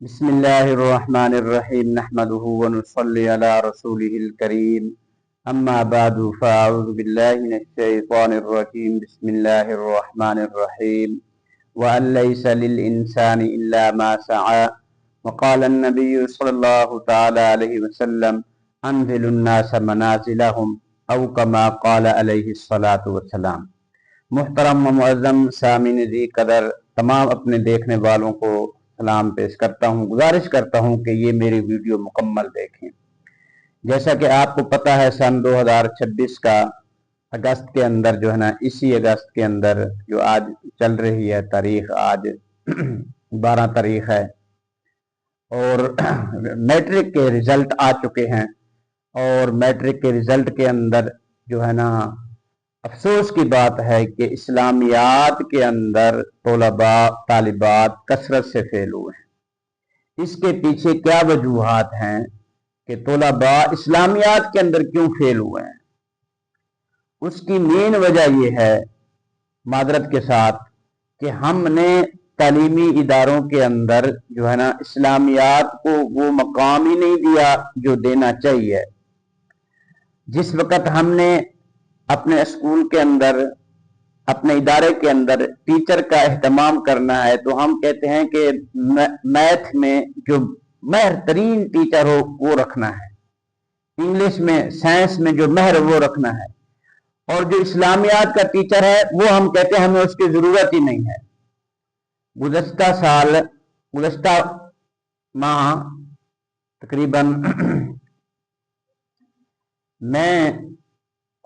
بسم الله الرحمن الرحيم نحمده ونصلي على رسوله الكريم أما بعد فأعوذ بالله من الشيطان الرجيم بسم الله الرحمن الرحيم وأن ليس للإنسان إلا ما سعى وقال النبي صلى الله تعالى عليه وسلم أنزل الناس منازلهم أو كما قال عليه الصلاة والسلام۔ محترم و معظم سامعین ذی قدر تمام اپنے دیکھنے والوں کو سلام پیش کرتا ہوں، گزارش کرتا ہوں کہ یہ میری ویڈیو مکمل دیکھیں۔ جیسا کہ آپ کو پتہ ہے سن 2026 کا اگست کے اندر جو ہے نا، اسی اگست کے اندر جو آج چل رہی ہے تاریخ، آج 12 تاریخ ہے اور میٹرک کے رزلٹ آ چکے ہیں، اور میٹرک کے رزلٹ کے اندر جو ہے نا افسوس کی بات ہے کہ اسلامیات کے اندر طلباء طالبات کثرت سے فیل ہوئے ہیں۔ اس کے پیچھے کیا وجوہات ہیں کہ طلباء اسلامیات کے اندر کیوں فیل ہوئے ہیں؟ اس کی مین وجہ یہ ہے، معذرت کے ساتھ، کہ ہم نے تعلیمی اداروں کے اندر جو ہے نا اسلامیات کو وہ مقام ہی نہیں دیا جو دینا چاہیے۔ جس وقت ہم نے اپنے اسکول کے اندر، اپنے ادارے کے اندر ٹیچر کا اہتمام کرنا ہے تو ہم کہتے ہیں کہ میتھ میں جو ماہر ترین ٹیچر ہو وہ رکھنا ہے، انگلش میں، سائنس میں جو ماہر وہ رکھنا ہے، اور جو اسلامیات کا ٹیچر ہے وہ ہم کہتے ہیں ہمیں اس کی ضرورت ہی نہیں ہے۔ گزشتہ ماہ تقریباً میں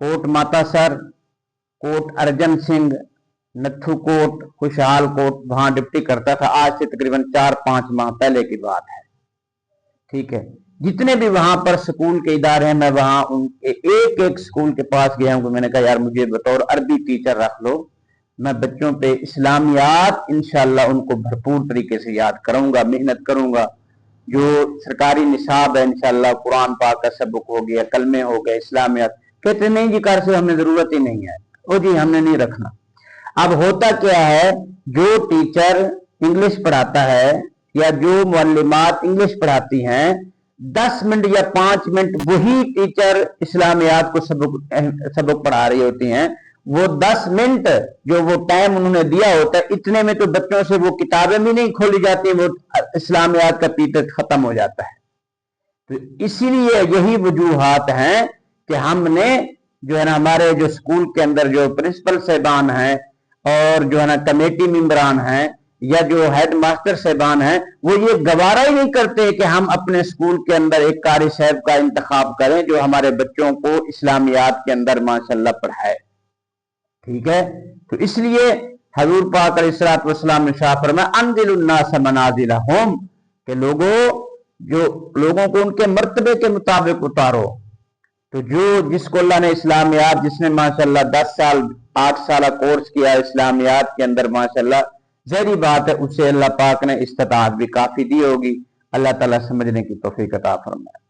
کوٹ ماتا سر، کوٹ ارجن سنگھ، نتھو کوٹ، خوشحال کوٹ وہاں ڈپٹی کرتا تھا۔ آج سے تقریباً 4-5 ماہ پہلے کی بات ہے، ٹھیک ہے۔ جتنے بھی وہاں پر سکول کے ادارے ہیں، میں وہاں ان کے ایک سکول کے پاس گیا ہوں، میں نے کہا یار مجھے بطور عربی ٹیچر رکھ لو، میں بچوں پہ اسلامیات انشاءاللہ ان کو بھرپور طریقے سے یاد کروں گا، محنت کروں گا۔ جو سرکاری نصاب ہے انشاءاللہ، قرآن پاک کا سبق ہو گیا، کلمے ہو گئے، اسلامیات، کہتے نہیں جی کار سے ہمیں ضرورت ہی نہیں ہے، او جی ہم نے نہیں رکھنا۔ اب ہوتا کیا ہے، جو ٹیچر انگلش پڑھاتا ہے یا جو معلمات انگلش پڑھاتی ہیں، 10 منٹ یا 5 منٹ وہی ٹیچر اسلامیات کو سبق پڑھا رہی ہوتی ہیں، وہ 10 منٹ جو وہ ٹائم انہوں نے دیا ہوتا ہے، اتنے میں تو بچوں سے وہ کتابیں بھی نہیں کھولی جاتی، وہ اسلامیات کا پیریڈ ختم ہو جاتا ہے۔ تو اسی لیے یہی وجوہات ہیں کہ ہم نے جو ہے نا ہمارے جو سکول کے اندر جو پرنسپل صاحبان ہیں اور جو ہے نا کمیٹی ممبران ہیں یا جو ہیڈ ماسٹر صاحبان ہیں، وہ یہ گوارا ہی نہیں کرتے کہ ہم اپنے سکول کے اندر ایک قاری صاحب کا انتخاب کریں جو ہمارے بچوں کو اسلامیات کے اندر ماشاءاللہ پڑھائے، ٹھیک ہے۔ تو اس لیے حضور پاک علیہ الصلوۃ والسلام نے ارشاد فرمایا انزل الناس منازلہم، کہ لوگوں کو ان کے مرتبے کے مطابق اتارو۔ تو جس کو اللہ نے اسلامیات، جس نے ماشاءاللہ 10 سال 8 سالہ کورس کیا اسلامیات کے اندر، ماشاءاللہ ظاہری بات ہے اسے اللہ پاک نے استطاعت بھی کافی دی ہوگی۔ اللہ تعالیٰ سمجھنے کی توفیق عطا فرمائے۔